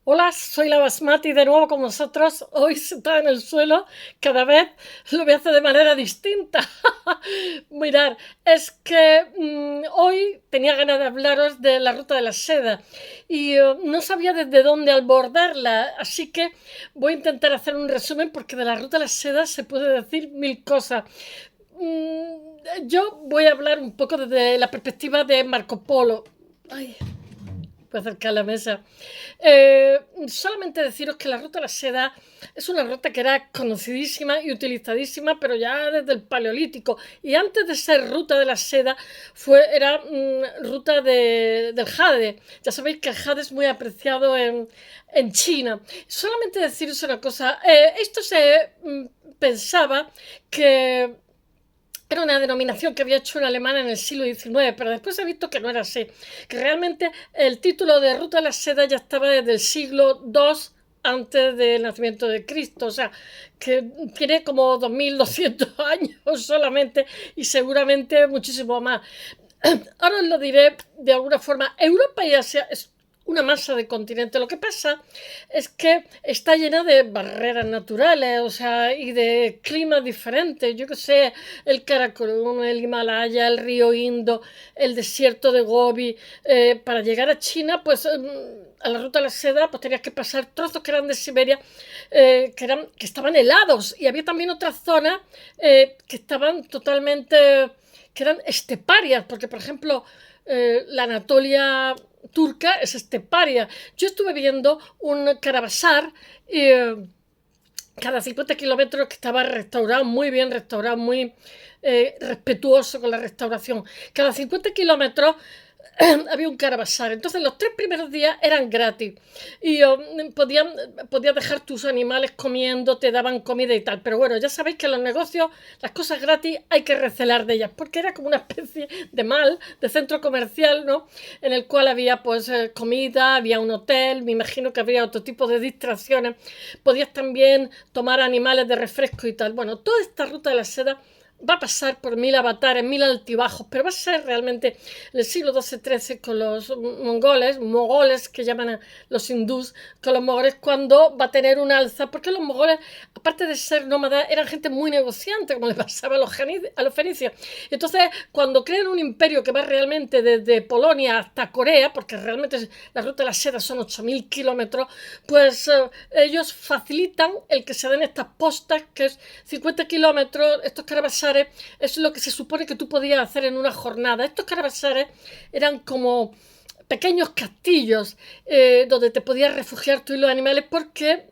Hola, soy la Basmati de nuevo con vosotros. Hoy sentada en el suelo, cada vez lo voy a hacer de manera distinta. Mirad, es que hoy tenía ganas de hablaros de la ruta de la seda y no sabía desde dónde abordarla, así que voy a intentar hacer un resumen porque de la ruta de la seda se puede decir mil cosas. Yo voy a hablar un poco desde la perspectiva de Marco Polo. Ay, voy a acercar la mesa. Solamente deciros que la ruta de la seda es una ruta que era conocidísima y utilizadísima, pero ya desde el Paleolítico. Y antes de ser ruta de la seda, era ruta del jade. Ya sabéis que el jade es muy apreciado en China. Solamente deciros una cosa. Esto se pensaba que era una denominación que había hecho un alemán en el siglo XIX, pero después he visto que no era así, que realmente el título de Ruta de la Seda ya estaba desde el siglo II antes del nacimiento de Cristo, o sea, que tiene como 2200 años solamente y seguramente muchísimo más. Ahora os lo diré de alguna forma. Europa y Asia es una masa de continente. Lo que pasa es que está llena de barreras naturales, o sea, y de climas diferentes. Yo que sé, el Karakorum, el Himalaya, el río Indo, el desierto de Gobi. Para llegar a China, pues a la ruta de la seda, pues tenías que pasar trozos que eran de Siberia, que estaban helados. Y había también otras zonas que estaban totalmente que eran esteparias, porque por ejemplo la Anatolia turca es esteparia. Yo estuve viendo un caravasar cada 50 kilómetros que estaba restaurado, muy bien restaurado, muy respetuoso con la restauración. Cada 50 kilómetros había un caravasar. Entonces los 3 primeros días eran gratis y podías dejar tus animales comiendo, te daban comida y tal. Pero bueno, ya sabéis que en los negocios las cosas gratis hay que recelar de ellas porque era como una especie de mal, de centro comercial, ¿no? En el cual había pues comida, había un hotel, me imagino que había otro tipo de distracciones. Podías también tomar animales de refresco y tal. Bueno, toda esta ruta de la seda va a pasar por 1000 avatares, 1000 altibajos, pero va a ser realmente en el siglo XII-XIII con los mogoles que llaman a los hindús, con los mogoles cuando va a tener un alza, porque los mogoles, aparte de ser nómadas, eran gente muy negociante, como le pasaba a los fenicios. Entonces, cuando crean un imperio que va realmente desde Polonia hasta Corea, porque realmente la ruta de la seda son 8000 kilómetros, pues ellos facilitan el que se den estas postas, que es 50 kilómetros, estos caravasares, es lo que se supone que tú podías hacer en una jornada. Estos caravasares eran como pequeños castillos donde te podías refugiar tú y los animales porque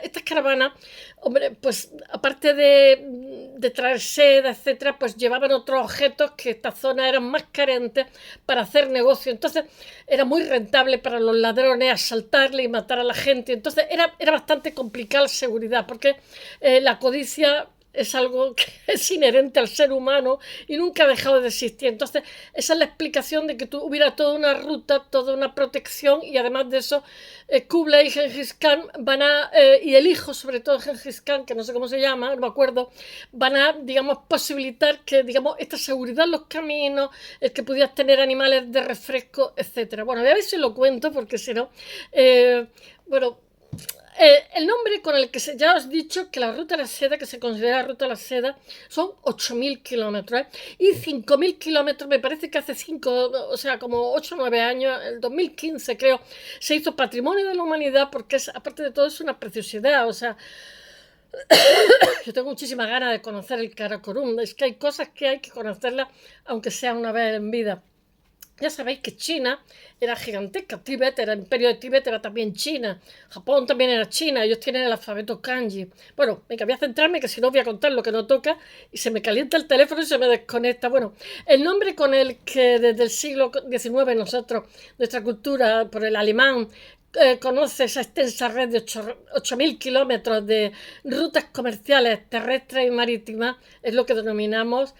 estas caravanas, hombre, pues aparte de traer seda, etcétera, pues llevaban otros objetos que esta zona eran más carentes para hacer negocio. Entonces era muy rentable para los ladrones asaltarle y matar a la gente. Entonces era bastante complicada la seguridad porque la codicia es algo que es inherente al ser humano y nunca ha dejado de existir. Entonces, esa es la explicación de que hubiera toda una ruta, toda una protección y además de eso, Kublai y Genghis Khan y el hijo sobre todo de Genghis Khan, que no sé cómo se llama, no me acuerdo, van a, digamos, posibilitar que, digamos, esta seguridad en los caminos, el que pudieras tener animales de refresco, etcétera. Bueno, voy a ver si lo cuento porque si no, bueno, el nombre con el que ya os he dicho que la ruta de la seda, que se considera ruta de la seda, son 8000 kilómetros. Y 5000 kilómetros, me parece que hace 5, o sea, como 8 o 9 años, el 2015 creo, se hizo Patrimonio de la Humanidad porque aparte de todo es una preciosidad. O sea, yo tengo muchísimas ganas de conocer el Karakorum. Es que hay cosas que hay que conocerlas, aunque sea una vez en vida. Ya sabéis que China era gigantesca, Tíbet era el imperio de Tíbet, era también China, Japón también era China, ellos tienen el alfabeto kanji. Bueno, venga, voy a centrarme que si no voy a contar lo que no toca y se me calienta el teléfono y se me desconecta. Bueno, el nombre con el que desde el siglo XIX nosotros, nuestra cultura, por el alemán, conoce esa extensa red de 8000 kilómetros de rutas comerciales terrestres y marítimas, es lo que denominamos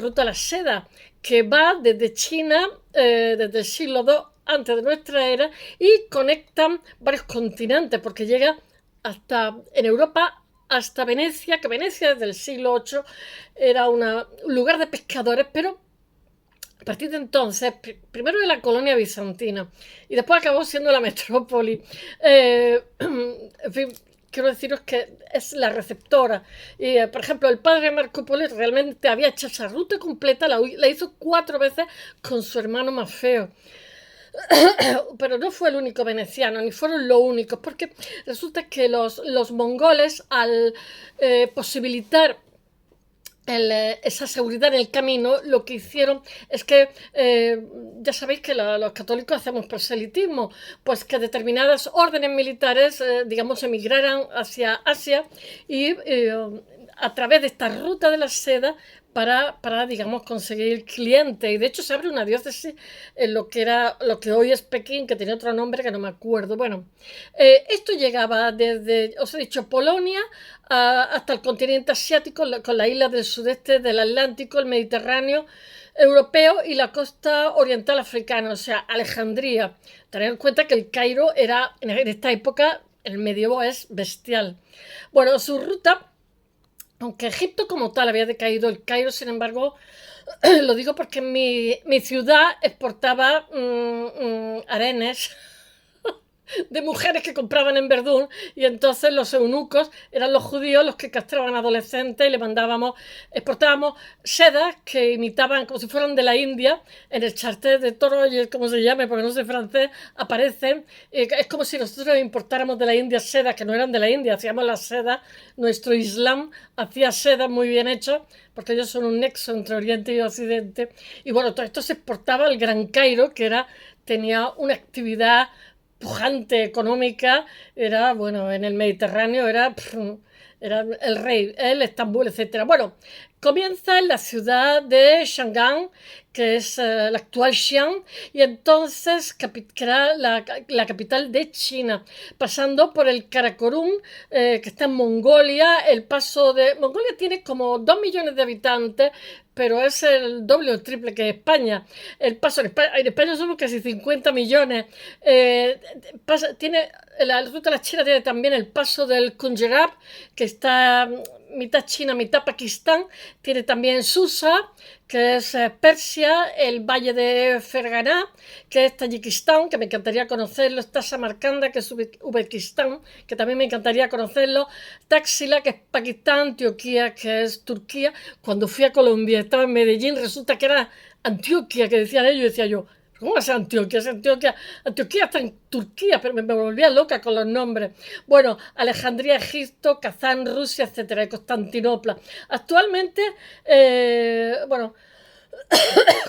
ruta a la seda, que va desde China, desde el siglo II antes de nuestra era, y conectan varios continentes, porque llega hasta en Europa hasta Venecia, que Venecia desde el siglo VIII era un lugar de pescadores, pero A partir de entonces, primero de la colonia bizantina y después acabó siendo la metrópoli. En fin, quiero deciros que es la receptora. Y, por ejemplo, el padre Marco Polo realmente había hecho esa ruta completa, la hizo 4 veces con su hermano más feo. Pero no fue el único veneciano, ni fueron los únicos, porque resulta que los mongoles, al posibilitar esa seguridad en el camino, lo que hicieron es que, ya sabéis que los católicos hacemos proselitismo, pues que determinadas órdenes militares, digamos, emigraran hacia Asia y a través de esta ruta de la seda para, digamos, conseguir clientes. Y de hecho se abre una diócesis en lo que hoy es Pekín, que tenía otro nombre que no me acuerdo. Bueno, esto llegaba desde, os he dicho, Polonia hasta el continente asiático, con las islas del sudeste del Atlántico, el Mediterráneo europeo y la costa oriental africana, o sea, Alejandría. Tened en cuenta que el Cairo era, en esta época, el medievo es bestial. Bueno, su ruta, aunque Egipto como tal había decaído, el Cairo, sin embargo, lo digo porque mi ciudad exportaba arenes de mujeres que compraban en Verdún, y entonces los eunucos eran los judíos los que castraban adolescentes y le exportábamos sedas que imitaban como si fueran de la India. En el charter de Troyes, como se llame, porque no sé francés, aparecen, es como si nosotros importáramos de la India sedas que no eran de la India, hacíamos las sedas, nuestro Islam hacía sedas muy bien hechas, porque ellos son un nexo entre Oriente y Occidente. Y bueno, todo esto se exportaba al Gran Cairo, que tenía una actividad pujante económica, era, bueno, en el Mediterráneo era el rey, el Estambul, etcétera. Bueno, comienza en la ciudad de Shangang, que es la actual Xi'an, y entonces que era la capital de China, pasando por el Karakorum, que está en Mongolia. El paso de Mongolia tiene como 2 millones de habitantes, pero es el doble o el triple que España. El paso en España somos casi 50 millones. Tiene la ruta de la China, tiene también el paso del Kunjerab, que está mitad China, mitad Pakistán. Tiene también Susa, que es Persia, el valle de Ferganá, que es Tayikistán, que me encantaría conocerlo. Está Samarcanda, que es Uzbekistán, que también me encantaría conocerlo. Taxila, que es Pakistán. Antioquía, que es Turquía. Cuando fui a Colombia, estaba en Medellín, resulta que era Antioquia, que decían ellos, y decía yo, ¿cómo es Antioquia? Es Antioquia. Antioquia está en Turquía, pero me volvía loca con los nombres. Bueno, Alejandría, Egipto, Kazán, Rusia, etcétera, Constantinopla. Actualmente, bueno,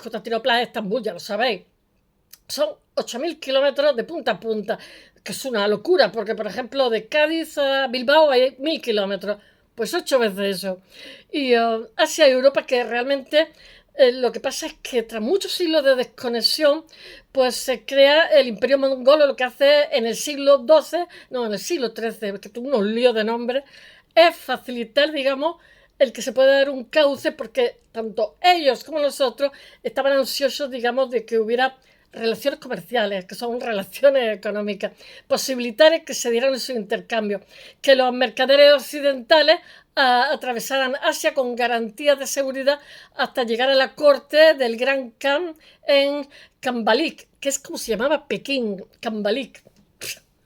Constantinopla es Estambul, ya lo sabéis. Son 8.000 kilómetros de punta a punta, que es una locura, porque, por ejemplo, de Cádiz a Bilbao hay 1.000 kilómetros, pues 8 veces eso. Y Asia y Europa, que realmente lo que pasa es que tras muchos siglos de desconexión, pues se crea el Imperio Mongolo. Lo que hace en el siglo XII, no, en el siglo XIII, que tuvo unos líos de nombres, es facilitar, digamos, el que se pueda dar un cauce, porque tanto ellos como nosotros estaban ansiosos, digamos, de que hubiera relaciones comerciales, que son relaciones económicas, posibilitar que se dieran esos intercambios, que los mercaderes occidentales atravesaran Asia con garantías de seguridad hasta llegar a la corte del Gran Khan en Kambalik, que es como se llamaba Pekín, Kambalik.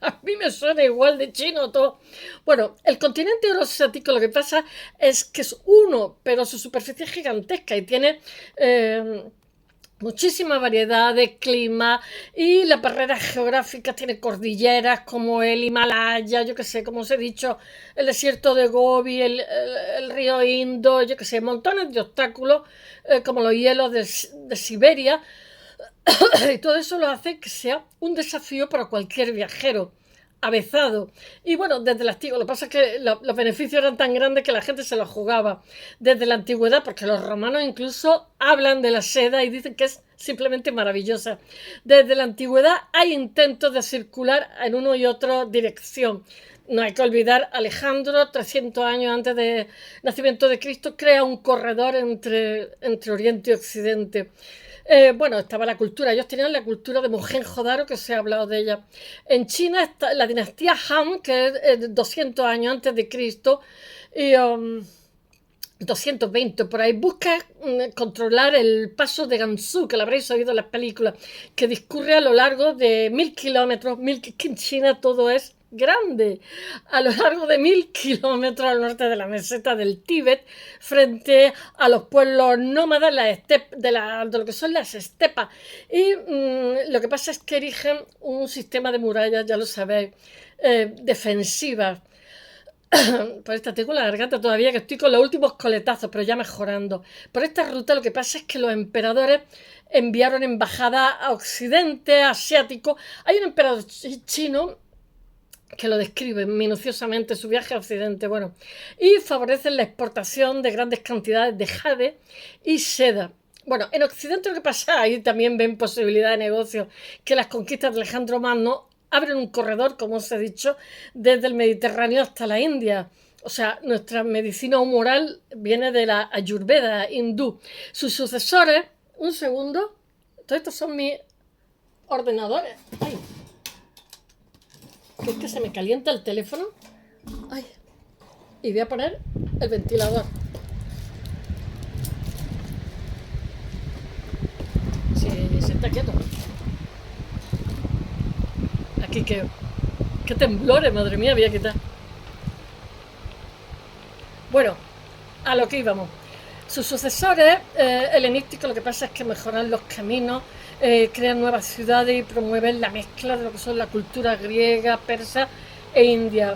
A mí me suena igual de chino todo. Bueno, el continente euroasiático, lo que pasa es que es uno, pero su superficie es gigantesca y tiene muchísima variedad de clima, y la barrera geográfica tiene cordilleras como el Himalaya, yo que sé, como os he dicho, el desierto de Gobi, el río Indo, yo que sé, montones de obstáculos, como los hielos de Siberia. Y todo eso lo hace que sea un desafío para cualquier viajero avezado. Y bueno, desde la antigüedad, lo que pasa es que los beneficios eran tan grandes que la gente se los jugaba desde la antigüedad, porque los romanos incluso hablan de la seda y dicen que es simplemente maravillosa. Desde la antigüedad hay intentos de circular en uno y otra dirección. No hay que olvidar, Alejandro, 300 años antes del nacimiento de Cristo, crea un corredor entre Oriente y Occidente. Bueno, estaba la cultura. Ellos tenían la cultura de Mohenjo-Daro, que se ha hablado de ella. En China está la dinastía Han, que es 200 años antes de Cristo. Y 220 por ahí, busca controlar el paso de Gansu, que lo habréis oído en las películas, que discurre a lo largo de 1000 kilómetros. Que en China todo es grande, a lo largo de 1000 kilómetros al norte de la meseta del Tíbet, frente a los pueblos nómadas de lo que son las estepas. Y lo que pasa es que erigen un sistema de murallas, ya lo sabéis, defensivas. Por esta tengo la garganta todavía, que estoy con los últimos coletazos, pero ya mejorando. Por esta ruta lo que pasa es que los emperadores enviaron embajadas a Occidente, asiático. Hay un emperador chino que lo describe minuciosamente su viaje a Occidente, bueno, y favorecen la exportación de grandes cantidades de jade y seda. Bueno, en Occidente lo que pasa, ahí también ven posibilidad de negocio, que las conquistas de Alejandro Magno abren un corredor, como os he dicho, desde el Mediterráneo hasta la India. O sea, nuestra medicina humoral viene de la Ayurveda hindú. Sus sucesores, un segundo, todos estos son mis ordenadores. Ay, que es que se me calienta el teléfono. Ay, y voy a poner el ventilador. Sí, se está quieto. Aquí que temblores, madre mía, voy a quitar. Bueno, a lo que íbamos. Sus sucesores helenísticos lo que pasa es que mejoran los caminos, crean nuevas ciudades y promueven la mezcla de lo que son la cultura griega, persa e india.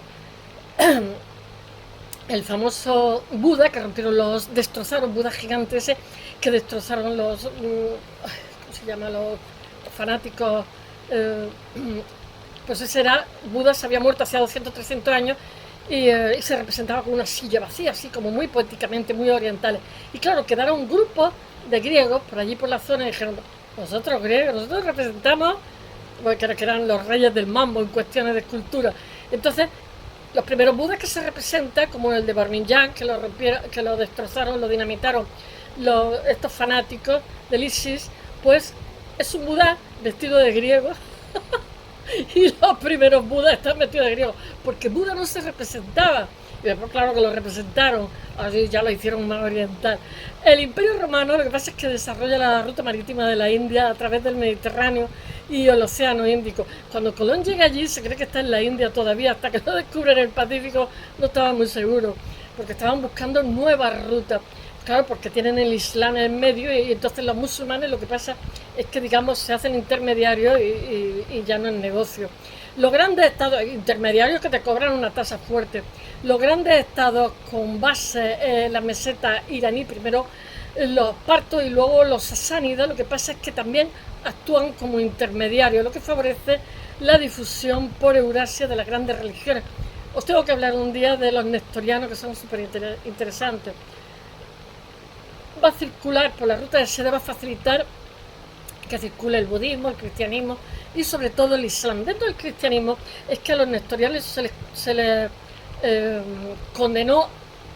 El famoso Buda que destrozaron Buda gigante ese, que destrozaron ¿cómo se llama? Los fanáticos. Pues ese era, Buda se había muerto hace 200, 300 años y se representaba con una silla vacía, así como muy poéticamente, muy orientales. Y claro, quedaron un grupo de griegos por allí por la zona y dijeron, nosotros griegos, nosotros representamos, porque eran los reyes del mambo en cuestiones de escultura. Entonces, los primeros budas que se representan, como el de Barminyang, que lo destrozaron, lo dinamitaron estos fanáticos del ISIS, pues es un Buda vestido de griego. Y los primeros Budas están vestidos de griego, porque Buda no se representaba. Y después, claro que lo representaron, así ya lo hicieron más oriental. El Imperio Romano lo que pasa es que desarrolla la ruta marítima de la India a través del Mediterráneo y el Océano Índico. Cuando Colón llega allí se cree que está en la India todavía, hasta que no descubren el Pacífico no estaban muy seguros, porque estaban buscando nuevas rutas. Claro, porque tienen el Islam en medio y entonces los musulmanes lo que pasa es que, digamos, se hacen intermediarios y ya no es negocio. Los grandes estados intermediarios que te cobran una tasa fuerte, los grandes estados con base en la meseta iraní, primero los partos y luego los sasánidas, lo que pasa es que también actúan como intermediarios, lo que favorece la difusión por Eurasia de las grandes religiones. Os tengo que hablar un día de los nestorianos, que son súper interesantes. Va a circular por la ruta de seda, va a facilitar que circule el budismo, el cristianismo y sobre todo el islam. Dentro del cristianismo es que a los nestorianos se les condenó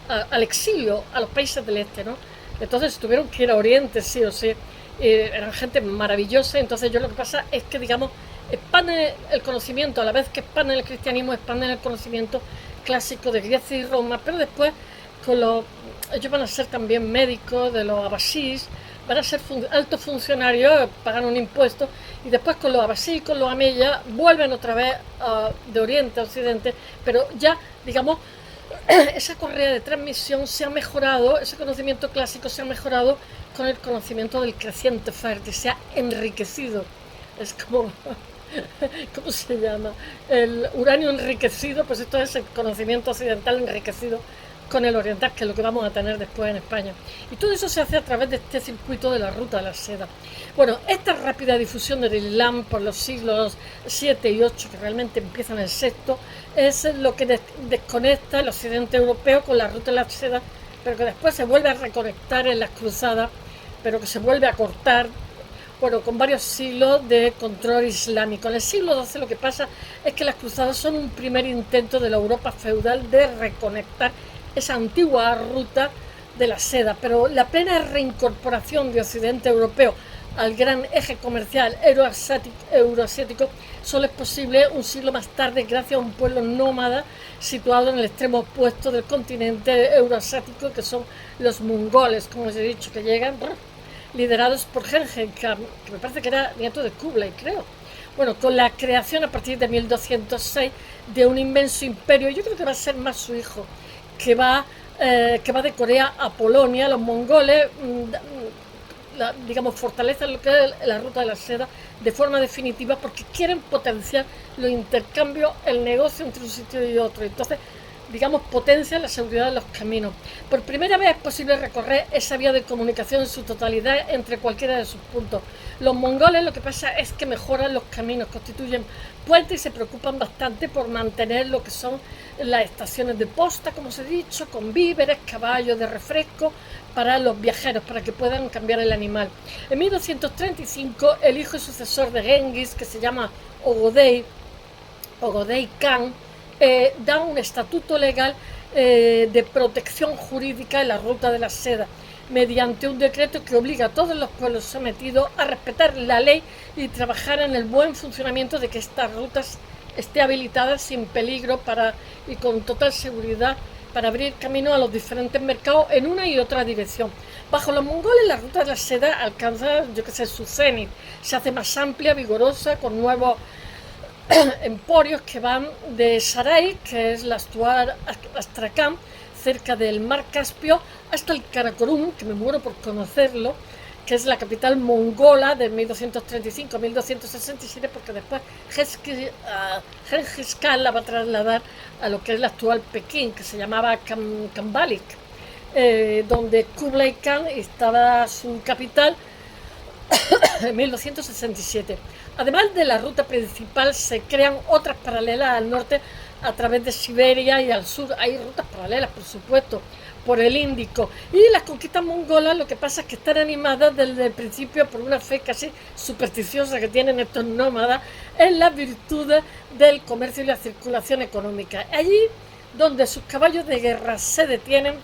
al exilio a los países del este, ¿no? Entonces tuvieron que ir a Oriente, sí o sí. Eran gente maravillosa. Entonces yo lo que pasa es que, digamos, expanden el conocimiento, a la vez que expanden el cristianismo, expanden el conocimiento clásico de Grecia y Roma, pero después ellos van a ser también médicos de los abasís, van a ser altos funcionarios, pagan un impuesto, y después con los abasís, con los ameyas, vuelven otra vez de Oriente a Occidente, pero ya, digamos, esa correa de transmisión se ha mejorado, ese conocimiento clásico se ha mejorado con el conocimiento del creciente fértil, se ha enriquecido. Es como, ¿cómo se llama? El uranio enriquecido, pues esto es el conocimiento occidental enriquecido con el oriental, que es lo que vamos a tener después en España. Y todo eso se hace a través de este circuito de la ruta de la seda. Bueno, esta rápida difusión del Islam por los siglos 7 y 8, que realmente empiezan en el sexto, es lo que desconecta el occidente europeo con la ruta de la seda, pero que después se vuelve a reconectar en las cruzadas, pero que se vuelve a cortar, bueno, con varios siglos de control islámico. En el siglo XII lo que pasa es que las cruzadas son un primer intento de la Europa feudal de reconectar esa antigua ruta de la seda, pero la plena reincorporación de Occidente europeo al gran eje comercial euroasiático solo es posible un siglo más tarde gracias a un pueblo nómada situado en el extremo opuesto del continente euroasiático, que son los mongoles, como os he dicho, que llegan liderados por Genghis Khan, que me parece que era nieto de Kublai, creo. Bueno, con la creación a partir de 1206 de un inmenso imperio. Yo creo que va a ser más su hijo, que va de Corea a Polonia. Los mongoles, digamos, fortalecen lo que es la ruta de la seda de forma definitiva porque quieren potenciar los intercambios, el negocio entre un sitio y otro. Entonces, digamos, potencia la seguridad de los caminos. Por primera vez es posible recorrer esa vía de comunicación en su totalidad entre cualquiera de sus puntos. Los mongoles lo que pasa es que mejoran los caminos, constituyen puentes y se preocupan bastante por mantener lo que son las estaciones de posta, como os he dicho, con víveres, caballos de refresco para los viajeros, para que puedan cambiar el animal. En 1235, el hijo y sucesor de Genghis, que se llama Ogodei Khan, da un estatuto legal de protección jurídica en la ruta de la seda, mediante un decreto que obliga a todos los pueblos sometidos a respetar la ley y trabajar en el buen funcionamiento de que estas rutas esté habilitada sin peligro y con total seguridad para abrir camino a los diferentes mercados en una y otra dirección. Bajo los mongoles, la ruta de la seda alcanza, su cenit, se hace más amplia, vigorosa, con nuevos emporios que van de Sarai, que es la actual Astrakán, cerca del mar Caspio, hasta el Karakorum, que me muero por conocerlo, que es la capital mongola de 1235 a 1267, porque después Genghis Khan la va a trasladar a lo que es la actual Pekín, que se llamaba Kambalik, donde Kublai Khan estaba su capital en 1267. Además de la ruta principal, se crean otras paralelas al norte a través de Siberia, y al sur hay rutas paralelas, por supuesto, por el Índico. Y las conquistas mongolas, lo que pasa es que están animadas desde el principio por una fe casi supersticiosa que tienen estos nómadas en las virtudes del comercio y la circulación económica. Allí donde sus caballos de guerra se detienen,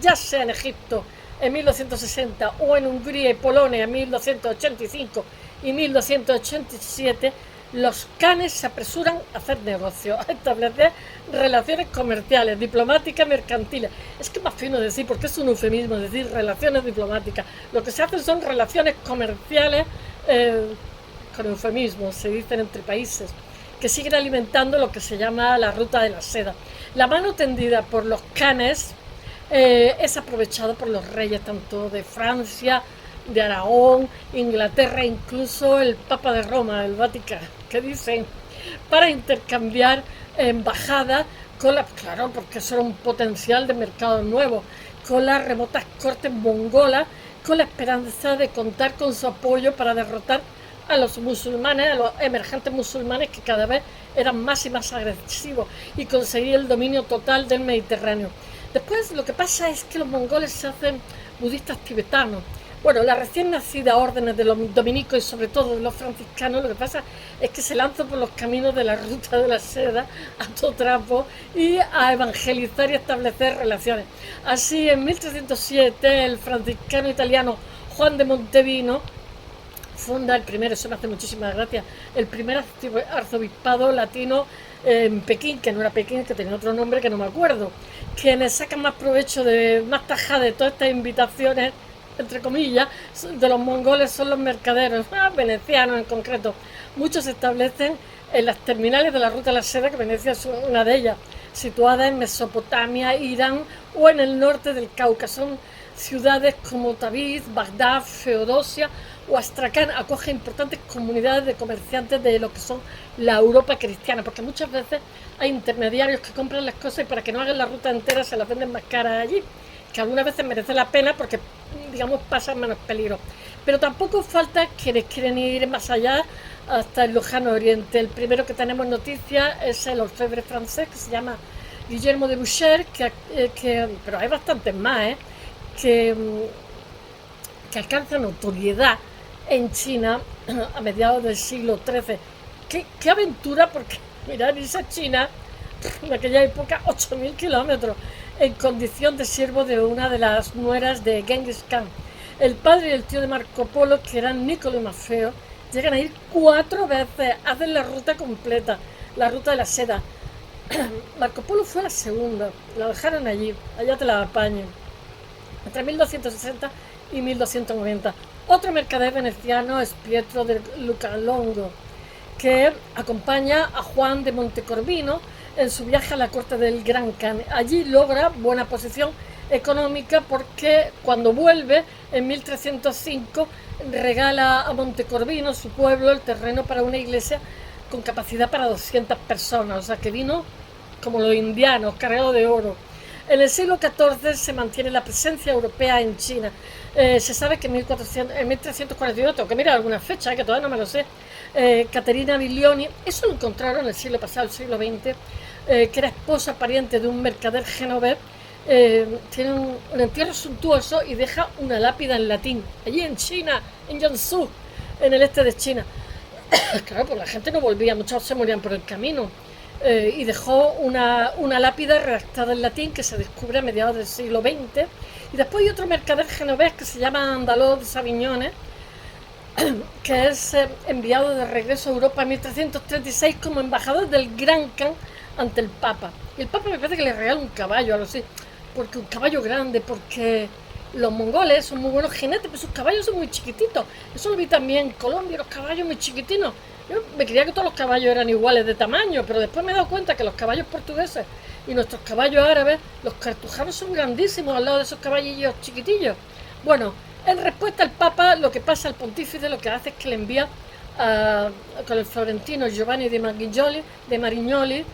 ya sea en Egipto en 1260 o en Hungría y Polonia en 1285 y 1287, los khanes se apresuran a hacer negocios, a establecer relaciones comerciales, diplomáticas, mercantiles. Es que es más fino decir, porque es un eufemismo decir relaciones diplomáticas. Lo que se hacen son relaciones comerciales, con eufemismos, se dicen entre países, que siguen alimentando lo que se llama la ruta de la seda. La mano tendida por los khanes es aprovechado por los reyes tanto de Francia, de Aragón, Inglaterra, incluso el Papa de Roma, el Vaticano, que dicen, para intercambiar embajadas claro, porque eso era un potencial de mercado nuevo, con las remotas cortes mongolas, con la esperanza de contar con su apoyo para derrotar a los musulmanes, a los emergentes musulmanes, que cada vez eran más y más agresivos, y conseguir el dominio total del Mediterráneo. Después lo que pasa es que los mongoles se hacen budistas tibetanos. Bueno, las recién nacidas órdenes de los dominicos y sobre todo de los franciscanos, lo que pasa es que se lanzan por los caminos de la ruta de la seda a todo trapo y a evangelizar y establecer relaciones. Así, en 1307, el franciscano italiano Juan de Montevino funda el primero, eso me hace muchísimas gracias, el primer arzobispado latino en Pekín, que no era Pekín, que tenía otro nombre que no me acuerdo. Quienes sacan más provecho más tajada de todas estas invitaciones, entre comillas, de los mongoles son los mercaderos, venecianos en concreto. Muchos se establecen en las terminales de la ruta de la seda, que Venecia es una de ellas, situada en Mesopotamia, Irán o en el norte del Cáucaso. Son ciudades como Tabriz, Bagdad, Feodosia o Astracán acogen importantes comunidades de comerciantes de lo que son la Europa cristiana, porque muchas veces hay intermediarios que compran las cosas y para que no hagan la ruta entera se las venden más caras allí, que algunas veces merece la pena porque, digamos, pasan menos peligro. Pero tampoco falta quienes quieren ir más allá hasta el lejano oriente. El primero que tenemos noticia es el orfebre francés, que se llama Guillermo de Boucher, pero hay bastantes más, que alcanzan notoriedad en China a mediados del siglo XIII. ¿Qué aventura? Porque mirad, esa China, en aquella época, 8.000 kilómetros, en condición de siervo de una de las nueras de Genghis Khan. El padre y el tío de Marco Polo, que eran Niccolo y Maffeo, llegan a ir 4 veces, hacen la ruta completa, la ruta de la seda. Marco Polo fue la segunda, la dejaron allí, allá te la apañen, entre 1260 y 1290. Otro mercader veneciano es Pietro de Lucalongo, que acompaña a Juan de Montecorvino en su viaje a la corte del Gran Khan. Allí logra buena posición económica porque cuando vuelve en 1305 regala a Montecorvino, su pueblo, el terreno para una iglesia con capacidad para 200 personas, o sea que vino como los indianos, cargado de oro. En el siglo XIV se mantiene la presencia europea en China. Se sabe que en 1341, tengo que mirar alguna fecha, que todavía no me lo sé, Caterina Bilioni, eso lo encontraron en el siglo pasado, el siglo XX, que era esposa pariente de un mercader genovés, tiene un entierro suntuoso y deja una lápida en latín, allí en China, en Jiangsu, en el este de China. Claro, pues la gente no volvía, muchos se morían por el camino. Y dejó una lápida redactada en latín que se descubre a mediados del siglo XX. Y después hay otro mercader genovés que se llama Andaló de Sabiñones, que es enviado de regreso a Europa en 1336 como embajador del Gran Khan ante el Papa. Y el Papa me parece que le regala un caballo, algo así, porque un caballo grande, porque los mongoles son muy buenos jinetes, pero sus caballos son muy chiquititos. Eso lo vi también en Colombia, los caballos muy chiquitinos. Yo me creía que todos los caballos eran iguales de tamaño, pero después me he dado cuenta que los caballos portugueses y nuestros caballos árabes, los cartujanos son grandísimos al lado de esos caballillos chiquitillos. Bueno, en respuesta al Papa, lo que pasa al pontífice, lo que hace es que le envía con el florentino Giovanni de Marignoli,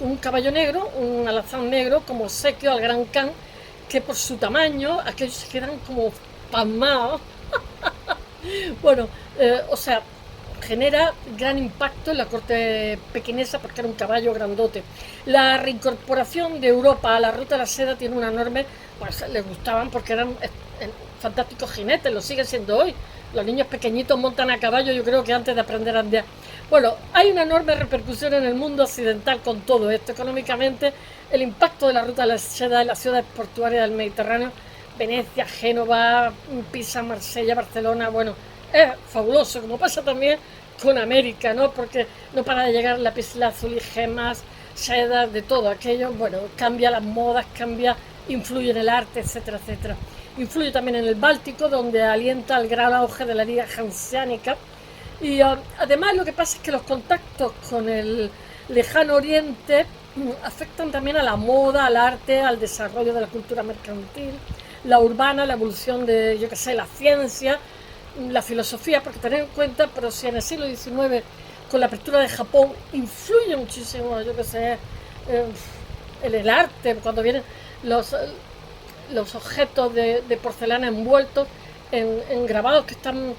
un caballo negro, un alazán negro, como obsequio al Gran Khan, que por su tamaño, aquellos se quedan como pasmados. Bueno, o sea, genera gran impacto en la corte pequinesa porque era un caballo grandote. La reincorporación de Europa a la ruta de la seda tiene una enorme, pues les gustaban porque eran fantásticos jinetes, lo siguen siendo hoy. Los niños pequeñitos montan a caballo, yo creo que antes de aprender a andar. Bueno, hay una enorme repercusión en el mundo occidental con todo esto. Económicamente, el impacto de la ruta de la seda en las ciudades portuarias del Mediterráneo, Venecia, Génova, Pisa, Marsella, Barcelona, bueno, es fabuloso, como pasa también con América, ¿no? Porque no para de llegar lapislázuli y gemas, sedas, de todo aquello, bueno, cambia las modas, influye en el arte, etcétera, etcétera. Influye también en el Báltico, donde alienta el gran auge de la liga hanseática. Y además lo que pasa es que los contactos con el lejano oriente afectan también a la moda, al arte, al desarrollo de la cultura mercantil, la urbana, la evolución de, yo qué sé, la ciencia, la filosofía, porque tener en cuenta, pero si en el siglo XIX, con la apertura de Japón, influye muchísimo, yo qué sé, en el arte, cuando vienen los objetos de porcelana envueltos en grabados que están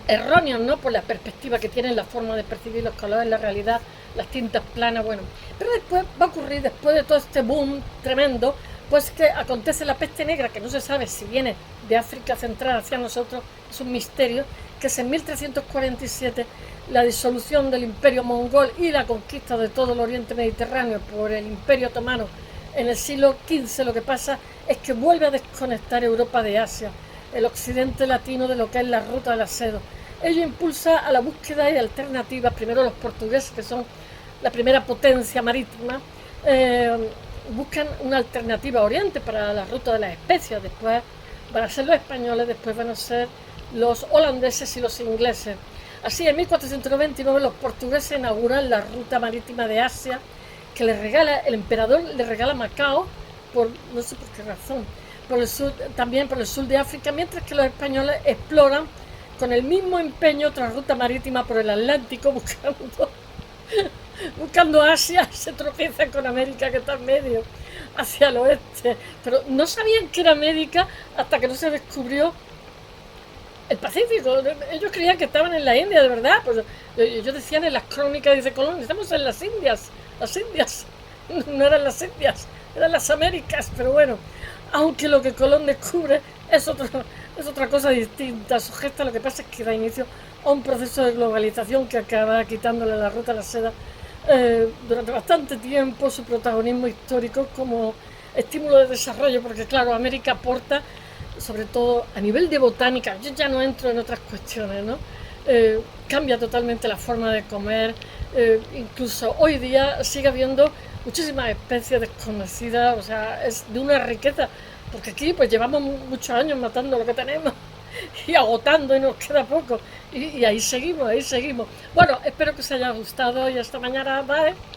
erróneos, ¿no? Por la perspectiva que tienen, la forma de percibir los colores, la realidad, las tintas planas, bueno. Pero después va a ocurrir, después de todo este boom tremendo, pues que acontece la peste negra, que no se sabe si viene de África Central hacia nosotros, es un misterio, que es en 1347 la disolución del Imperio Mongol y la conquista de todo el Oriente Mediterráneo por el Imperio Otomano. En el siglo XV lo que pasa es que vuelve a desconectar Europa de Asia, el occidente latino, de lo que es la ruta de la seda. Ello impulsa a la búsqueda de alternativas, primero los portugueses, que son la primera potencia marítima, buscan una alternativa a Oriente para la ruta de las especias, después van a ser los españoles, después van a ser los holandeses y los ingleses. Así, en 1499 los portugueses inauguran la ruta marítima de Asia, que el emperador le regala Macao, por no sé por qué razón, por el sur, también por el sur de África, mientras que los españoles exploran con el mismo empeño otra ruta marítima por el Atlántico, buscando Asia, se tropiezan con América, que está en medio, hacia el oeste. Pero no sabían que era América hasta que no se descubrió el Pacífico. Ellos creían que estaban en la India, de verdad. Pues ellos decían en las crónicas, dice Colón, estamos en las Indias. Las Indias no eran las Indias, eran las Américas. Pero bueno, aunque lo que Colón descubre es otra cosa distinta, sujeta. Lo que pasa es que da inicio a un proceso de globalización que acaba quitándole la ruta a la seda durante bastante tiempo su protagonismo histórico como estímulo de desarrollo, porque claro, América aporta sobre todo a nivel de botánica, yo ya no entro en otras cuestiones, ¿no? Cambia totalmente la forma de comer, incluso hoy día sigue habiendo muchísimas especies desconocidas, o sea, es de una riqueza, porque aquí pues llevamos muchos años matando lo que tenemos y agotando y nos queda poco, y ahí seguimos, ahí seguimos. Bueno, espero que os haya gustado y hasta mañana, bye.